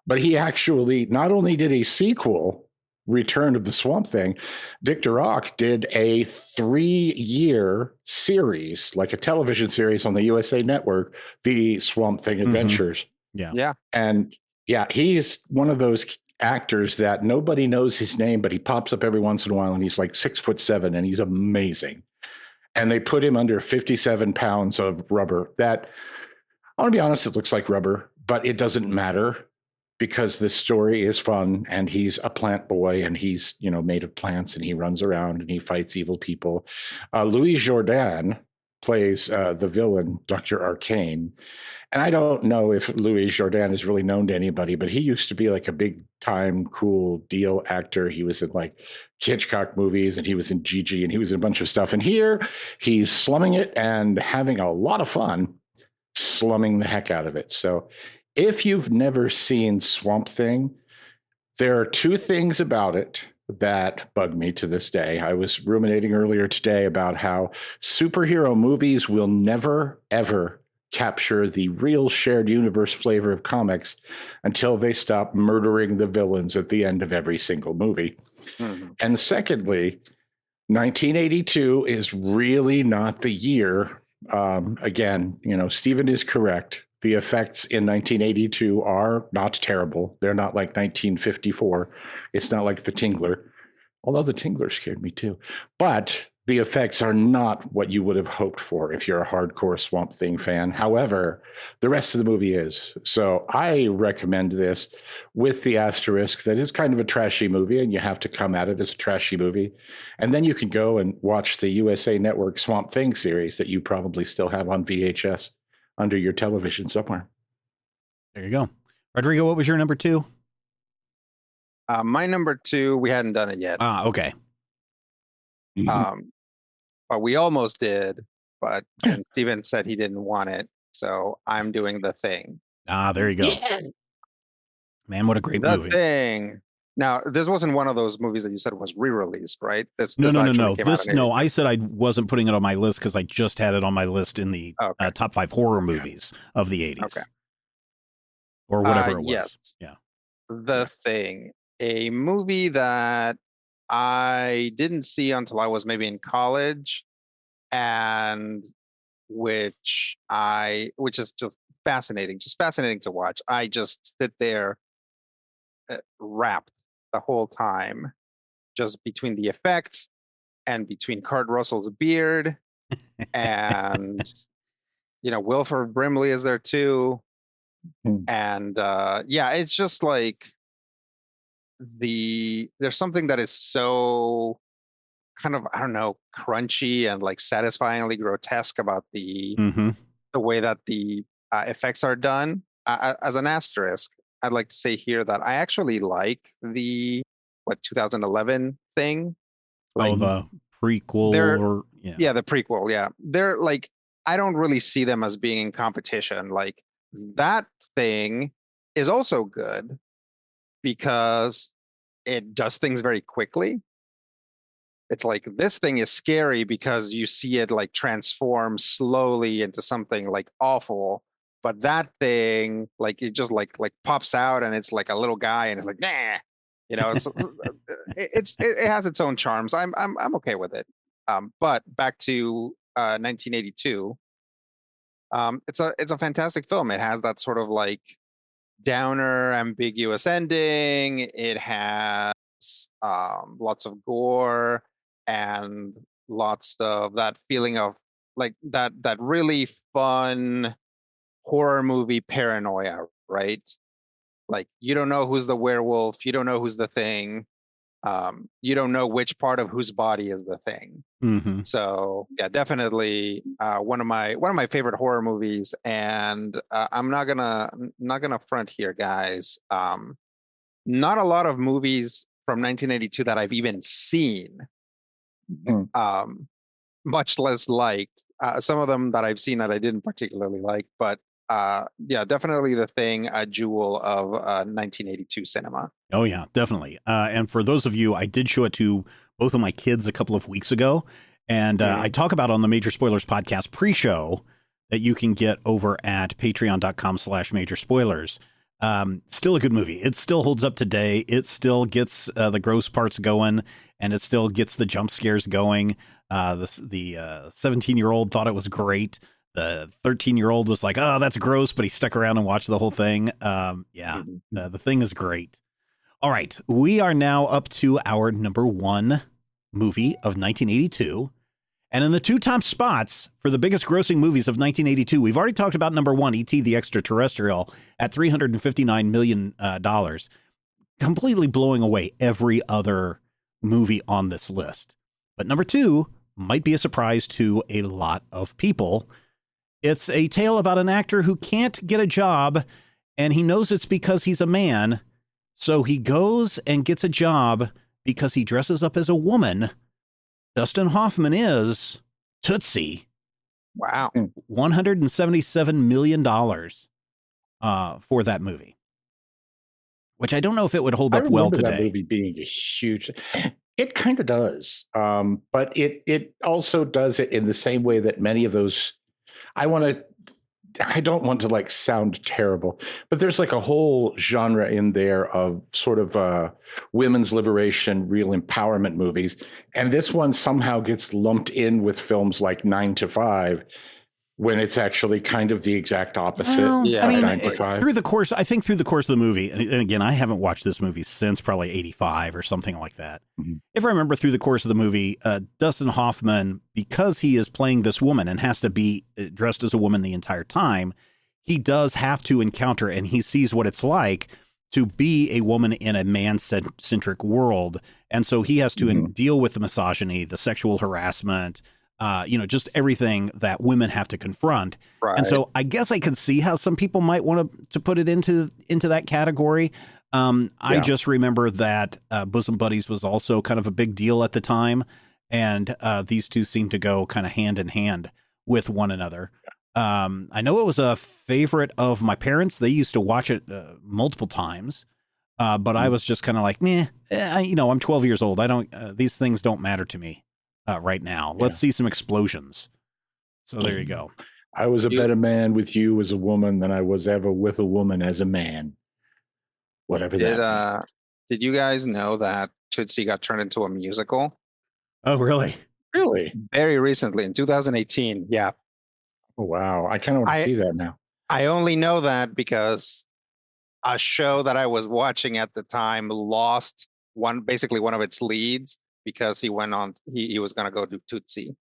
But he actually not only did a sequel, Return of the Swamp Thing, Dick Durock did a 3-year series, like a television series on the USA Network, The Swamp Thing Adventures. Yeah. And he's one of those actors that nobody knows his name, but he pops up every once in a while, and he's like 6'7", and he's amazing. And they put him under 57 pounds of rubber. That, I want to be honest, it looks like rubber, but it doesn't matter because this story is fun, and he's a plant boy, and he's, made of plants, and he runs around and he fights evil people. Louis Jourdan plays the villain, Dr. Arcane. And I don't know if Louis Jourdan is really known to anybody, but he used to be like a big time, cool deal actor. He was in like Hitchcock movies, and he was in Gigi, and he was in a bunch of stuff. And here he's slumming it and having a lot of fun slumming the heck out of it. So if you've never seen Swamp Thing, there are 2 things about it that bug me to this day. I was ruminating earlier today about how superhero movies will never, ever capture the real shared universe flavor of comics until they stop murdering the villains at the end of every single movie. Mm-hmm. And secondly, 1982 is really not the year. Again, Stephen is correct. The effects in 1982 are not terrible. They're not like 1954. It's not like The Tingler, although The Tingler scared me too. But the effects are not what you would have hoped for if you're a hardcore Swamp Thing fan. However, the rest of the movie is. So I recommend this with the asterisk that it's kind of a trashy movie, and you have to come at it as a trashy movie. And then you can go and watch the USA Network Swamp Thing series that you probably still have on VHS under your television somewhere. There you go. Rodrigo, what was your number 2? My number 2, we hadn't done it yet. Okay. But we almost did, but Steven said he didn't want it. So I'm doing The Thing. There you go. Yeah. Man, what a great movie. The Thing. Now, this wasn't one of those movies that you said was re-released, right? No. I said I wasn't putting it on my list because I just had it on my list in the top 5 horror movies of the 80s. Okay. Or whatever it was. Yes. Yeah. The Thing. A movie that I didn't see until I was maybe in college, and which is just fascinating to watch. I just sit there wrapped the whole time, just between the effects and between Kurt Russell's beard, and Wilford Brimley is there too, and it's just like there's something that is so kind of, I don't know, crunchy and like satisfyingly grotesque about the way that the effects are done. as an asterisk, I'd like to say here that I actually like the 2011 thing. Like, the prequel, or the prequel. Yeah, they're like, I don't really see them as being in competition. Like, that thing is also good because it does things very quickly. It's like, this thing is scary because you see it like transform slowly into something like awful. But that thing, like, it just like pops out and it's like a little guy and it's like, nah, it has its own charms. I'm okay with it. But back to 1982. It's a fantastic film. It has that sort of like downer, ambiguous ending. It has lots of gore and lots of that feeling of like that really fun horror movie paranoia, right? Like, you don't know who's the werewolf, you don't know who's the thing, you don't know which part of whose body is the thing. Mm-hmm. So yeah, definitely one of my favorite horror movies. And I'm not gonna front here, guys. Not a lot of movies from 1982 that I've even seen, much less liked. Some of them that I've seen that I didn't particularly like, but yeah, definitely The Thing, a jewel of 1982 cinema. Oh yeah, definitely. And for those of you, I did show it to both of my kids a couple of weeks ago, and I talk about on the Major Spoilers podcast pre-show that you can get over at patreon.com/major spoilers. Still a good movie. It still holds up today. It still gets the gross parts going, and it still gets the jump scares going. The 17-year-old thought it was great. The 13-year-old was like, oh, that's gross, but he stuck around and watched the whole thing. The Thing is great. All right, we are now up to our number one movie of 1982. And in the two top spots for the biggest grossing movies of 1982, we've already talked about number one, E.T. the Extraterrestrial, at $359 million, completely blowing away every other movie on this list. But number two might be a surprise to a lot of people. It's a tale about an actor who can't get a job, and he knows it's because he's a man. So he goes and gets a job because he dresses up as a woman. Dustin Hoffman is Tootsie. Wow. $177 million for that movie, which I don't know if it would hold up well today. That movie being a huge, it kind of does. But it also does it in the same way that many of those, I don't want to like sound terrible, but there's like a whole genre in there of sort of women's liberation, real empowerment movies. And this one somehow gets lumped in with films like 9 to 5 when it's actually kind of the exact opposite. Well, yeah. I mean, through the course of the movie, and again, I haven't watched this movie since probably 85 or something like that. Mm-hmm. If I remember through the course of the movie, Dustin Hoffman, because he is playing this woman and has to be dressed as a woman the entire time, he does have to encounter, and he sees what it's like to be a woman in a man-centric world. And so he has to deal with the misogyny, the sexual harassment, just everything that women have to confront. Right. And so I guess I could see how some people might want to put it into that category. I just remember that Bosom Buddies was also kind of a big deal at the time. And these two seem to go kind of hand in hand with one another. I know it was a favorite of my parents. They used to watch it multiple times. But I was just kind of like, meh, I'm 12 years old. These things don't matter to me. Right now, let's see some explosions. So there you go. I was a better man with you as a woman than I was ever with a woman as a man. Whatever that means. Did you guys know that Tootsie got turned into a musical? Oh, really? Really? Very recently, in 2018. Yeah. Oh, wow. I kind of want to see that now. I only know that because a show that I was watching at the time lost basically one of its leads, because he went on, he was going to go do Tootsie.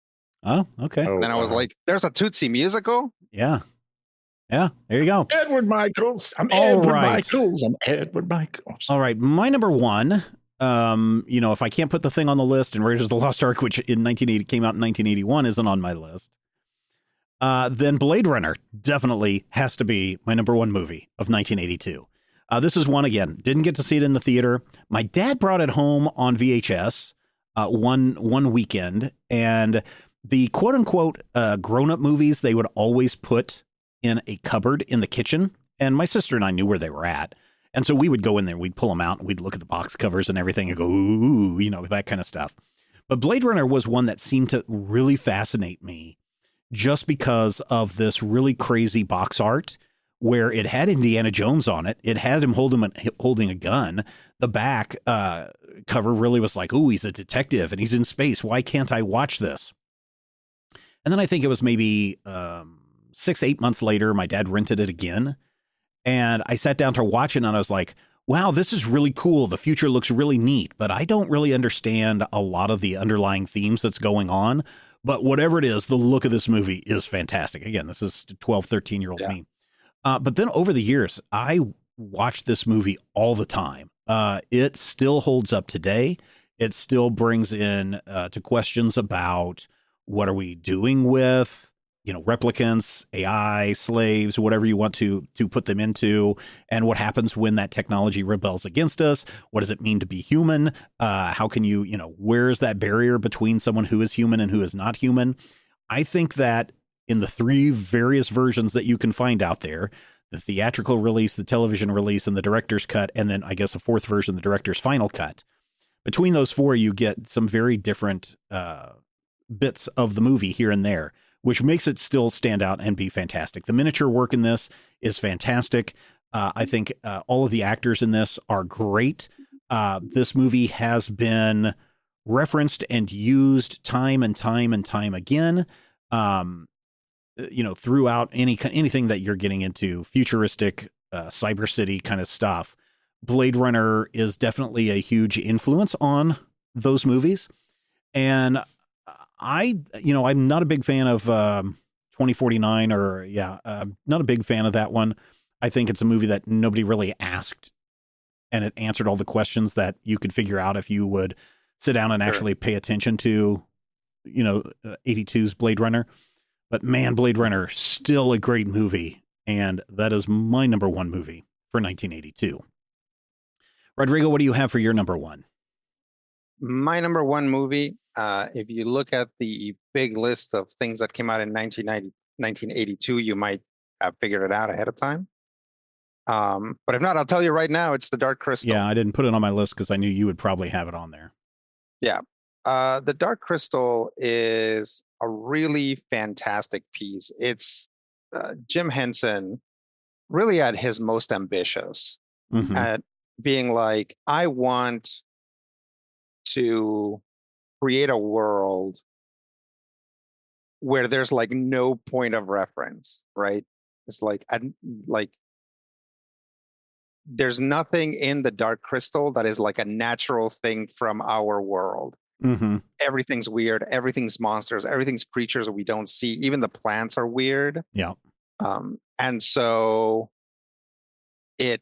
Oh, okay. And then I was like, there's a Tootsie musical? Yeah. Yeah, there you go. Edward Michaels. I'm Edward Michaels. All right. My number one, if I can't put the thing on the list, and Raiders of the Lost Ark, which came out in 1981, isn't on my list. then Blade Runner definitely has to be my number one movie of 1982. This is one, again, didn't get to see it in the theater. My dad brought it home on VHS one weekend, and the quote-unquote grown-up movies they would always put in a cupboard in the kitchen, and my sister and I knew where they were at. And so we would go in there, we'd pull them out, and we'd look at the box covers and everything and go, ooh, that kind of stuff. But Blade Runner was one that seemed to really fascinate me just because of this really crazy box art where it had Indiana Jones on it. It had him holding a gun. The back cover really was like, ooh, he's a detective and he's in space. Why can't I watch this? And then I think it was maybe 6-8 months later, my dad rented it again. And I sat down to watch it and I was like, wow, this is really cool. The future looks really neat, but I don't really understand a lot of the underlying themes that's going on. But whatever it is, the look of this movie is fantastic. Again, this is 12, 13-year-old me. But then over the years, I watched this movie all the time. It still holds up today. It still brings in to questions about what are we doing with, replicants, AI, slaves, whatever you want to put them into, and what happens when that technology rebels against us. What does it mean to be human? How can you, where's that barrier between someone who is human and who is not human? I think that in the 3 various versions that you can find out there, the theatrical release, the television release, and the director's cut, and then I guess a 4th version, the director's final cut. Between those 4, you get some very different bits of the movie here and there, which makes it still stand out and be fantastic. The miniature work in this is fantastic. I think all of the actors in this are great. This movie has been referenced and used time and time and time again. Throughout anything that you're getting into futuristic cyber city kind of stuff, Blade Runner is definitely a huge influence on those movies. And I'm not a big fan of 2049 not a big fan of that one. I think it's a movie that nobody really asked, and it answered all the questions that you could figure out if you would sit down and actually pay attention to, 82's Blade Runner. But man, Blade Runner, still a great movie. And that is my number one movie for 1982. Rodrigo, what do you have for your number one? My number one movie, if you look at the big list of things that came out in 1982, you might have figured it out ahead of time. But if not, I'll tell you right now, it's The Dark Crystal. Yeah, I didn't put it on my list because I knew you would probably have it on there. Yeah. The Dark Crystal is a really fantastic piece. It's Jim Henson really at his most ambitious at being like, I want to create a world where there's like no point of reference, right? It's like there's nothing in the Dark Crystal that is like a natural thing from our world. Everything's weird. Everything's monsters. Everything's creatures we don't see. Even the plants are weird. Yeah. And so it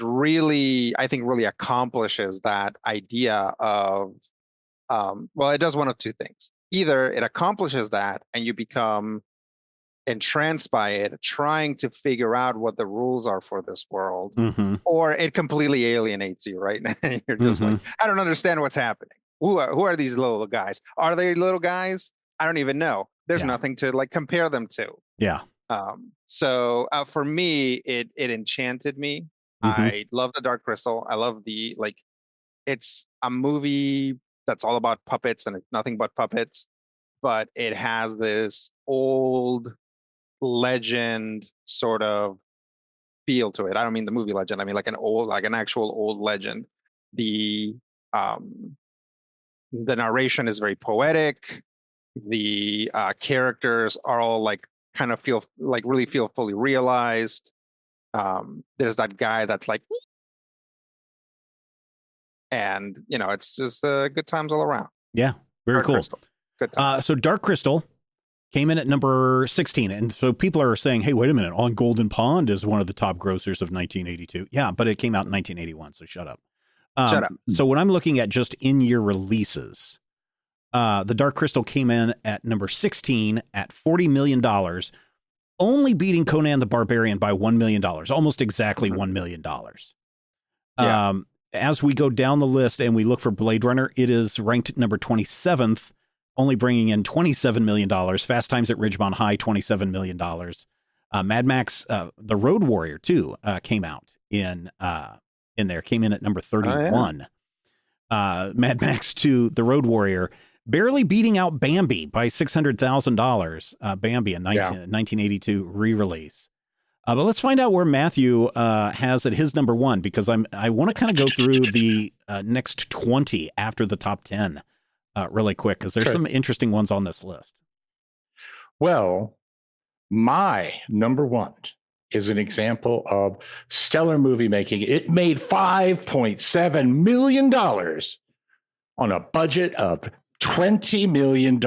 really, I think, really accomplishes that idea of, it does one of two things. Either it accomplishes that and you become entranced by it, trying to figure out what the rules are for this world, or it completely alienates you, right? You're just like, I don't understand what's happening. Who are these little guys? Are they little guys? I don't even know. There's nothing to like compare them to. Yeah. So for me, it enchanted me. I love The Dark Crystal. I love it's a movie that's all about puppets and it's nothing but puppets, but it has this old legend sort of feel to it. I don't mean the movie legend. I mean like an actual old legend. The narration is very poetic. The characters are all like kind of really feel fully realized. There's that guy that's like, and it's just good times all around. Yeah, very Dark cool. Crystal. Good times. So Dark Crystal came in at number 16, and so people are saying, "Hey, wait a minute! On Golden Pond is one of the top grossers of 1982." Yeah, but it came out in 1981, so shut up. Shut up. So when I'm looking at just in-year releases, The Dark Crystal came in at number 16 at $40 million, only beating Conan the Barbarian by $1 million, almost exactly $1 million. Yeah. As we go down the list and we look for Blade Runner, it is ranked number 27th, only bringing in $27 million. Fast Times at Ridgemont High, $27 million. Mad Max, The Road Warrior, too, came out in there, came in at number 31. Mad Max 2, The Road Warrior, barely beating out Bambi by $600,000. Bambi, a 1982 re-release. But let's find out where Matthew has at his number one, because I want to kind of go through the next 20 after the top 10 really quick, because there's some interesting ones on this list. Well, my number one is an example of stellar movie making. It made $5.7 million on a budget of $20 million.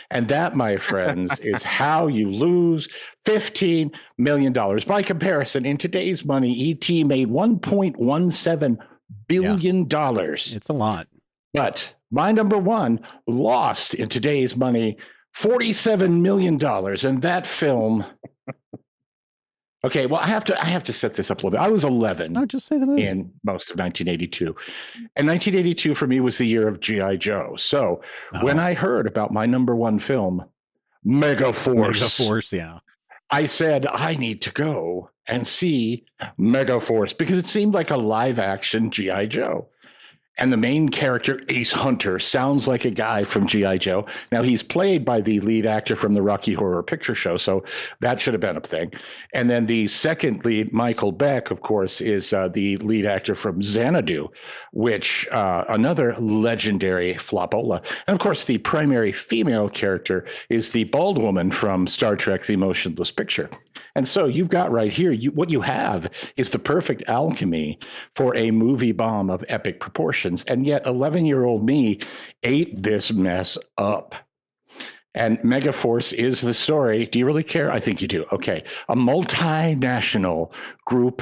And that, my friends, is how you lose $15 million. By comparison, in today's money, E.T. made $1.17 billion. It's a lot. But my number one lost in today's money $47 million. And that film... Okay, well, I have to set this up a little bit. I was 11 no, just say the movie. In most of 1982. And 1982 for me was the year of G.I. Joe. So when I heard about my number one film, Megaforce, yeah, I said, I need to go and see Megaforce because it seemed like a live action G.I. Joe. And the main character, Ace Hunter, sounds like a guy from G.I. Joe. Now, he's played by the lead actor from the Rocky Horror Picture Show, so that should have been a thing. And then the second lead, Michael Beck, of course, is the lead actor from Xanadu, which another legendary flopola. And, of course, the primary female character is the bald woman from Star Trek, The Motionless Picture. And so you've got right here, what you have is the perfect alchemy for a movie bomb of epic proportions. And yet 11-year-old me ate this mess up. And Megaforce is the story. Do you really care? I think you do. Okay. A multinational group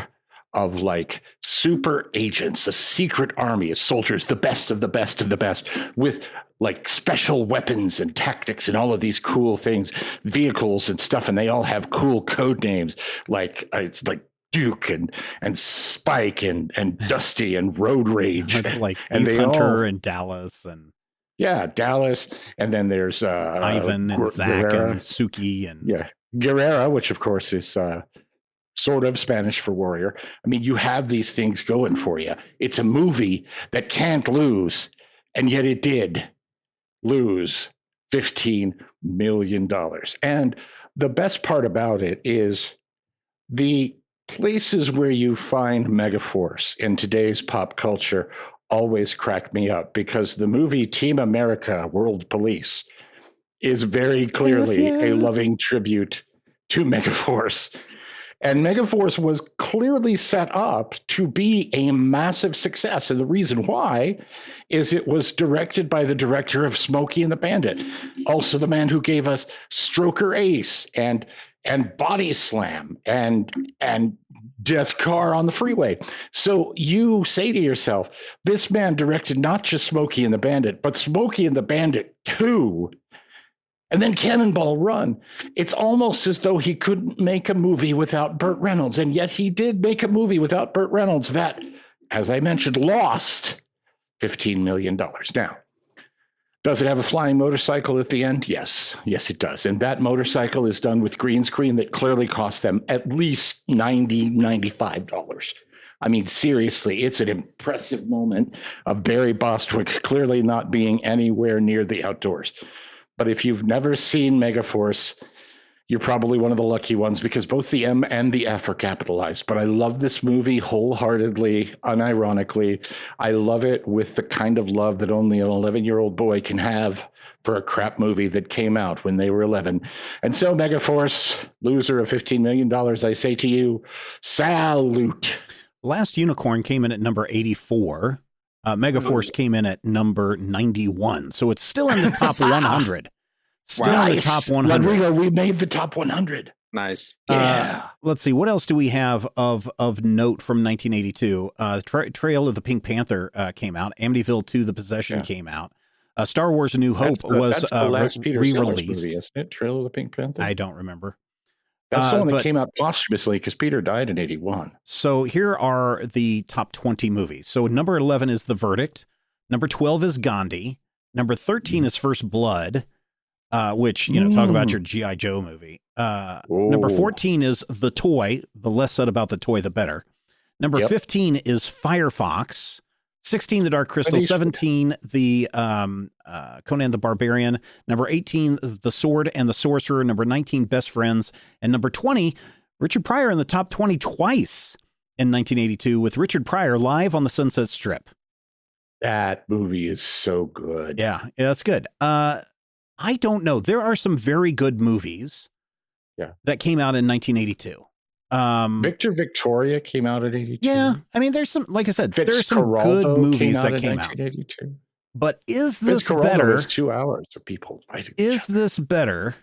of like super agents, a secret army of soldiers, the best of the best of the best, with like special weapons and tactics and all of these cool things, vehicles and stuff. And they all have cool code names. Like it's like Duke and Spike and Dusty and Road Rage. It's like Ace Hunter and Dallas and Dallas. And then there's Ivan and Zach and Suki and Guerrera, which of course is sort of Spanish for warrior. I mean, you have these things going for you. It's a movie that can't lose, and yet it did lose $15 million. And the best part about it is the places where you find Megaforce in today's pop culture always crack me up, because the movie Team America: World Police is very clearly a loving tribute to Megaforce. And Megaforce was clearly set up to be a massive success. And the reason why is it was directed by the director of Smokey and the Bandit, also the man who gave us Stroker Ace and Body Slam and Death Car on the Freeway. So you say to yourself, this man directed not just Smokey and the Bandit, but Smokey and the Bandit 2. And then Cannonball Run. It's almost as though he couldn't make a movie without Burt Reynolds. And yet he did make a movie without Burt Reynolds that, as I mentioned, lost $15 million. Now, does it have a flying motorcycle at the end? Yes. Yes, it does. And that motorcycle is done with green screen that clearly cost them at least $90, $95. I mean, seriously, it's an impressive moment of Barry Bostwick clearly not being anywhere near the outdoors. But if you've never seen Megaforce, you're probably one of the lucky ones, because both the M and the F are capitalized. But I love this movie wholeheartedly, unironically. I love it with the kind of love that only an 11-year-old boy can have for a crap movie that came out when they were 11. And so Megaforce, loser of $15 million, I say to you, salute. Last Unicorn came in at number 84. Megaforce came in at number 91, so it's still in the top 100. Still in the top 100. Rodrigo, we made the top 100. Nice. Yeah. Let's see. What else do we have of note from 1982? Trail of the Pink Panther came out. Amityville 2: The Possession came out. Star Wars: A New Hope was the last Peter Sellers re-released. movie, isn't it? Trail of the Pink Panther? I don't remember. That's the one that came out posthumously because Peter died in 81. So here are the top 20 movies. So number 11 is The Verdict. Number 12 is Gandhi. Number 13 is First Blood, which, talk about your G.I. Joe movie. Number 14 is The Toy. The less said about The Toy, the better. Number 15 is Firefox. 16, The Dark Crystal. 17, the Conan the Barbarian. Number 18, The Sword and the Sorcerer. Number 19, Best Friends. And number 20, Richard Pryor in the top 20 twice in 1982 with Richard Pryor live on the Sunset Strip. That movie is so good. Yeah, that's good. I don't know. There are some very good movies that came out in 1982. Victor Victoria came out in 82. Yeah, I mean, there's some, like I said, there's some good movies that came out. But is this better? 2 hours of people fighting. Is this better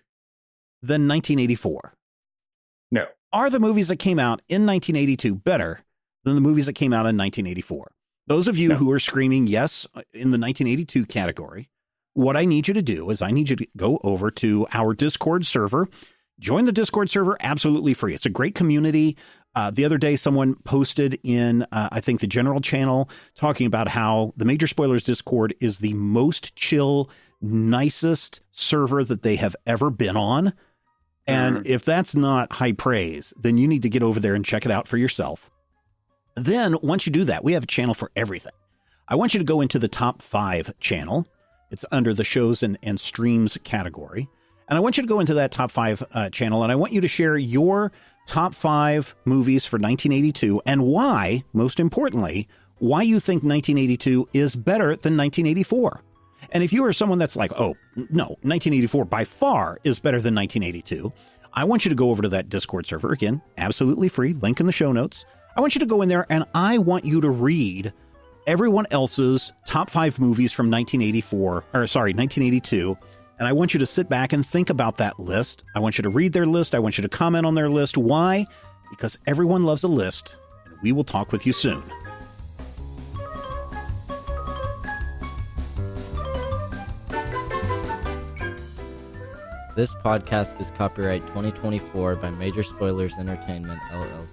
than 1984? No. Are the movies that came out in 1982 better than the movies that came out in 1984? Those of you who are screaming yes in the 1982 category, what I need you to do is I need you to go over to our Discord server. Join the Discord server absolutely free. It's a great community. The other day, someone posted in, I think, the general channel talking about how the Major Spoilers Discord is the most chill, nicest server that they have ever been on. And if that's not high praise, then you need to get over there and check it out for yourself. Then once you do that, we have a channel for everything. I want you to go into the top 5 channel. It's under the shows and streams category. And I want you to go into that top 5 channel, and I want you to share your top 5 movies for 1982 and why, most importantly, why you think 1982 is better than 1984. And if you are someone that's like, oh, no, 1984 by far is better than 1982, I want you to go over to that Discord server. Again, absolutely free, link in the show notes. I want you to go in there, and I want you to read everyone else's top 5 movies from 1982. And I want you to sit back and think about that list. I want you to read their list. I want you to comment on their list. Why? Because everyone loves a list, and we will talk with you soon. This podcast is copyright 2024 by Major Spoilers Entertainment, LLC.